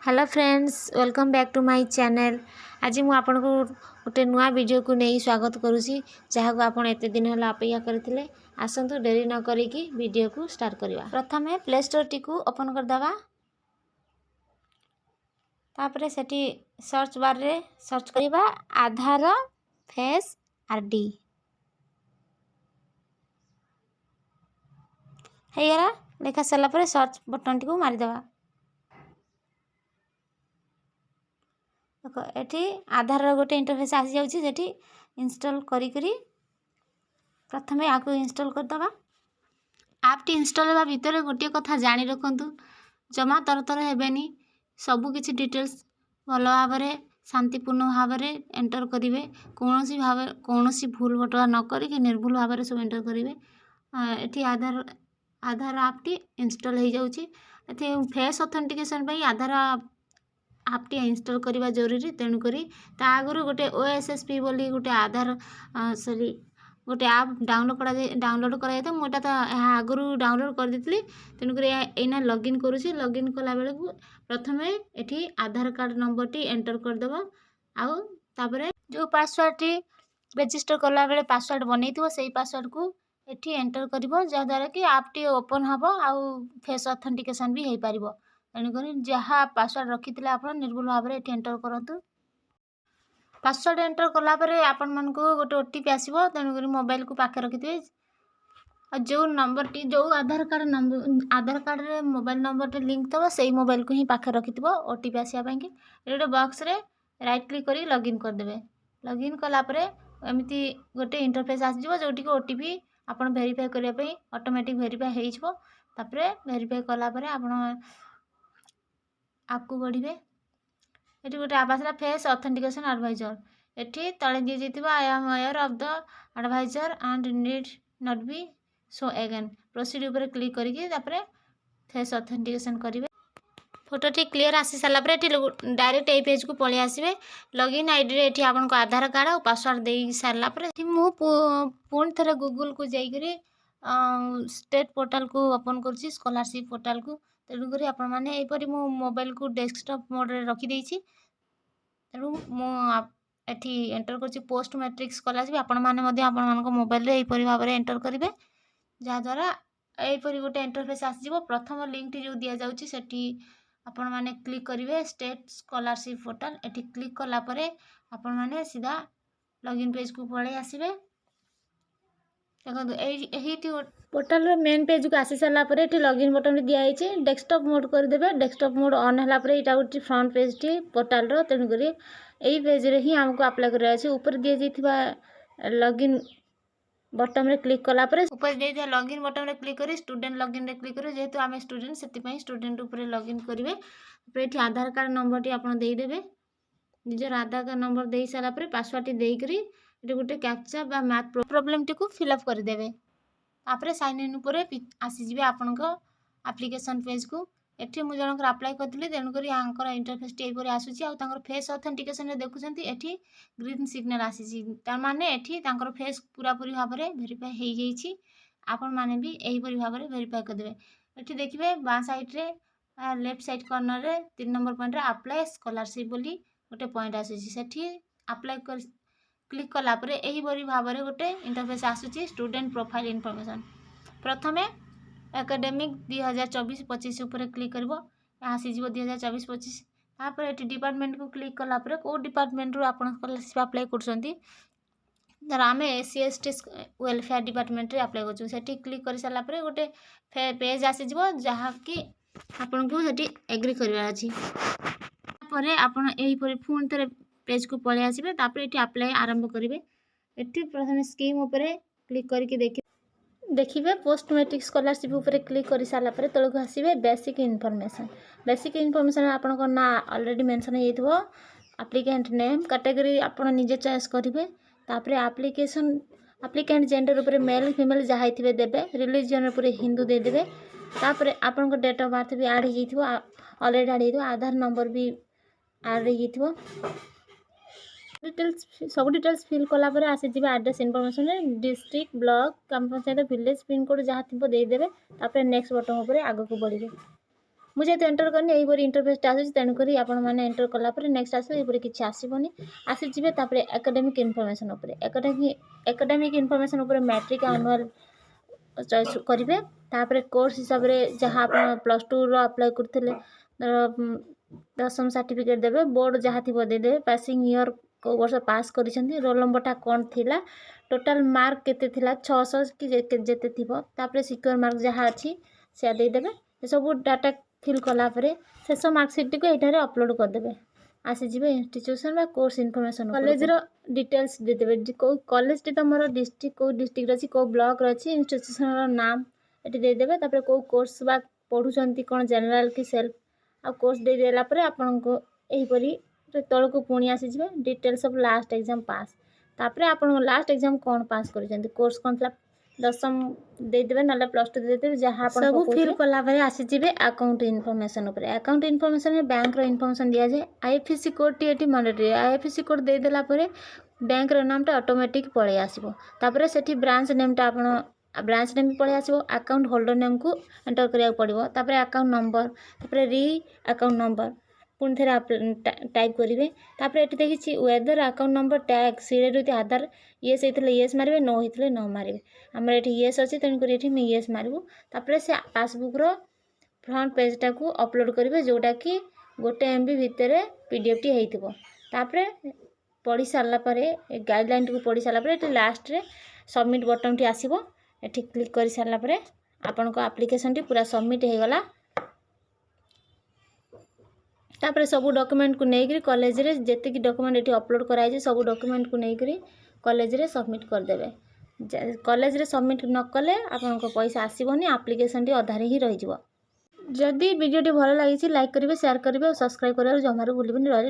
Hello friends, welcome back to my channel. आज मुझे आपन को गोटे नुआ वीडियो को नहीं स्वागत करुँची, जहाँ को आपन एते दिन है अपेक्षा करते। आसतु डेरी न करिकी वीडियो को स्टार्ट करवा। प्रथम प्ले स्टोर टी को ओपन करदवा। तापरे सेठी सर्च बार रे सर्च करवा आधार फेस आरडी हेगला। लिखा सारा पर सर्च बटन टी को मारिदेवा। देखो ये आधार गोटे इंटरफेस आसी जाउची, सेठी इंस्टॉल करी प्रथम आपको इंस्टॉल करदवा। आपटी इंस्टॉल होगा भितर गोटे कथा जानी रखु, जमा तरतर हेबेनी। सबु किछि डिटेल्स भल भाव में शांतिपूर्ण भाव में एंटर करेंगे। कौन भूल बटवा न करी निर्भुल भाव में सब एंटर करेंगे। ये आधार आपटी इंस्टॉल हो जाउची। फेस ऑथेंटिकेशन आधार आपटी इंस्टॉल करवा जरूरी। तेणुक आगुरी गोटे OSSP बोली गोटे आधार सॉरी गोटे आप डाउनलोड कराई। मुझे तो आगुरी डाउनलोड कर देती। तेणुक एना लॉगिन करुँची। लॉगिन कला बेले प्रथम ये आधार कार्ड नंबर टी एंटर करदेव। आउे जो पासवर्ड टी रजिस्टर कला बेले पासवर्ड बनई से पासवर्ड को एटी एंटर कर, जहाँद्वारा कि आप टी ओपन हम आउ फेस ऑथेंटिकेशन भी हो पार। तेणुक जहाँ पासवर्ड रखी आप निर्भुल भाव में ये एंटर करूँ। पासवर्ड एंटर कलापर आपण मन को गोटे OTP आसो। तेणुक मोबाइल को पाखे रखिथे। जो नंबर टी जो आधार कार्ड रे मोबाइल नंबर टे लिंक थो से मोबाइल को ही पाखे रखि OTP आसापी। गोटे बॉक्स रे राइट क्लिक कर लॉगिन करदे। लॉगिन कलापर एमती गोटे इंटरफेस आसो, जोटी की OTP आपन वेरीफाई करने ऑटोमेटिक वेरीफाई हो। वेरीफाई कलापर आपको बढ़े ये गोटे आवासला फेस ऑथेंटिकेशन एडवाइजर। ये तले दी जाइए I am aware of the advisor and need not be so again. Proceed ऊपर क्लिक करके फेस ऑथेंटिकेशन करेंगे। फोटो टी क्लीयर आसी सारा डायरेक्ट ये पेज को पलि आसवे। लॉगिन आईडी रे ये आपको आधार कार्ड और पासवर्ड दे सारापर पुणी थे गूगल को जाकर स्टेट पोर्टाल को ओपन कर स्कॉलरशिप पोर्टाल को। तेणुक आपरी मो मोबाइल को डेस्कटॉप मोड रे रखी। तेणु मुझे एंटर कर पोस्ट मैट्रिक स्कॉलरशिप। आपण मैंने मोबाइल यहीपरि भाव में एंटर करेंगे, जहाँद्वारा यहीपरि गोटे इंटरफेस आसो। प्रथम लिंक टी जो दि जाऊँगी आपण मैंने क्लिक करेंगे स्टेट स्कॉलरशिप पोर्टाल। ये क्लिक कलापर आपण मैंने सीधा लॉगिन पेज को पलि आसवे। देखो पोर्टाल मेन पेज को आसी सारापर ये लॉगिन बटन दिखाई डेस्कटॉप मोड करदे। डेस्कटॉप मोड ऑन है यहाँ गोटे फ्रंट पेज टी पोर्टाल तेणुक यही पेज रे ही आमको अप्लाई कर ऊपर दि जाइए लॉगिन बटन रे क्लिक कलापर ऊपर दे लॉगिन बटन रे क्लिक करी स्टूडेंट लॉगिन रे क्लिक करी। जेहेतु आम स्टूडेंट से स्टूडेंट ऊपर लॉगिन करेंगे। ये आधार कार्ड नंबर टी आप देदेवे। निजर आधार कार्ड नंबर दे सारापर पासवर्ड टी देकर ये गोटे कैप्चा बा मैथ प्रॉब्लम टी को फिलअप करदेवे। तापर साइन इन उपर आसीजे आपण एप्लिकेशन पेज को। ये मुझे जनकर अप्लाई करी। तेणुक यहाँ इंटरफेस टी आसूसी। फेस ऑथेंटिकेशन देखुं ये ग्रीन सिग्नल आसी माने ये फेस पूरा पूरी भाव में वेरीफाई हो जाइए। आपण मैंने भी यहीपरि भाव में वेरीफाई करदे। ये देखिए बाँ साइड रे लेफ्ट साइड कॉर्नर रे 3 नंबर पॉइंट रे अप्लाई स्कॉलरशिप बोली गोटे पॉइंट आसी। अप्लाई कर क्लिक कलापर यहीपरि भाव में गोटे इंटरफेस आसूसी स्टूडेंट प्रोफाइल इनफॉरमेशन। प्रथमे एकेडमिक 2024-25 उपर क्लिक कर आसीज 2024-25। तापर ये डिपार्टमेंट को क्लिक कलापर कौ डिपार्टमेंट रू आप स्कॉलरशिप अप्लाई कर आम SC/ST वेलफेयर डिपार्टमेंट रे अप्लाई कर क्लिक कर सारापर गोटे पेज आसीज जहाँकि आपन को एग्री करवार अछि। आपन यहीपरि पुणी थे पेज को पलि आसवे। तापर ये अप्लाई आरंभ करेंगे। ये प्रथम स्कीम उपर क्लिक करके देखिए पोस्ट मैट्रिक स्कॉलरशिप उपर क्लिक कर सारापर तौक आसवे बेसिक इनफॉरमेशन। बेसिक इनफॉरमेशन आपन ना ऑलरेडी मेंशन हो। एप्लिकेंट नेम कैटेगरी आप निजे चॉइस करेंगे। तापर एप्लिकेंट जेंडर उपर मेल फीमेल जहाँ थे देवे। रिलीजन उपर हिंदू देदेवे। तापर आपन डेट ऑफ बर्थ भी ऐड हो ऑलरेडी ऐड हो। आधार नंबर भी ऐड हो। डिटेल्स सब डिटेल्स फिल कलापर आसीज एड्रेस इनफॉरमेशन डिस्ट्रिक्ट ब्लॉक ग्राम पंचायत विलेज पिन कोड जहाँ थी देदेवे। तापर नेक्स्ट बटन उपर आग को बढ़े। मुझे तो एंटर करनी यहीपरी इंटरफेसटा आसूँ तेणुक आपण मैंने एंटर कलापर नेक्स्ट आसो ये किसी आसबनी आसीजे academic information academic information matric annual choice करेंगे तापर कोर्स हिसाब से जहाँ आप +2 अप्लाई करते दशम सर्टिफिकेट देवे बोर्ड जहाँ थी देदेवे पासिंग ईयर को वर्ष पास कर रोल नंबरटा कौन थिला टोटाल मार्क केते थिला 600 कि जेते थिबो तापर सिक्योर मार्क जहाँ अच्छी से देदेवे सब डाटा फिल कलापर शेष मार्कसीट को ये अपलोड करदे आसीजे इंस्टीट्यूशन बा कोर्स इनफॉरमेशन कॉलेज रो डिटेल्स देदेवे कौ कॉलेज टी तुम डिस्ट्रिक्ट कौ डिस्ट्रिक्ट अच्छी कौ ब्लॉक अच्छी इंस्टीट्यूशन नाम ये देदेवे तापर कौ कोर्स बा पढ़ुचंती कौन जनरल कि सेल्फ आ कोर्स दे देला परे आपन को एहीपरी तल को पुणी आसीजे details of last exam pass तापर आपन लास्ट एग्जाम कौन पास कर कोर्स कौन था दशम देदेवे ना +2 देदेवे जहाँ सब फिल कलापर आसीजे अकाउंट इनफॉरमेशन अकाउंट इनफॉरमेशन में बैंक रो इनफॉरमेशन दिया जाए आईएफएससी कोड टी मैंडेटरी आईएफएससी कोड दे देला परे बैंक रो नामटा ऑटोमेटिक पळे आसीबो तापर सेठी ब्रांच नेमटा आपन ब्रांच नेम पळे आसीबो अकाउंट होल्डर नेम को एंटर करिया पड़िबो तापर अकाउंट नंबर तापर री अकाउंट नंबर पुणी थे टाइप करेंगे तापर ये देखिए वेदर अकाउंट नंबर टैग सीधे रुति आधार येस होते येस मारे नो होते नो मारे आमर ये येस अच्छे तेणुक ये येस मारू तापर से पासबुक रो फ्रंट पेजटा को अपलोड करेंगे जोटा कि 1 MB भितर पीडीएफ टी होइथिबो तापर पढ़ी सारापर गाइडलाइन को पढ़ी सारापर लास्ट रे सबमिट बटन टी आसीबो एठी क्लिक कर सारापर आपन को एप्लिकेशन टी पूरा सबमिट हो गला तापर सब डॉक्यूमेंट को लेकर कॉलेज रे जेतिक डॉक्यूमेंट ये अपलोड कराई सब डॉक्यूमेंट को लेकर कॉलेज रे सबमिट करदेवे कॉलेज रे सबमिट न कले आपन को पैसा आसीबनी एप्लिकेशन टी अधारे ही रही जिवो जदि वीडियो टी भल लगी लाइक करेंगे शेयर करेंगे और सब्सक्राइब करेंगे जमारू भूलिबनी रही।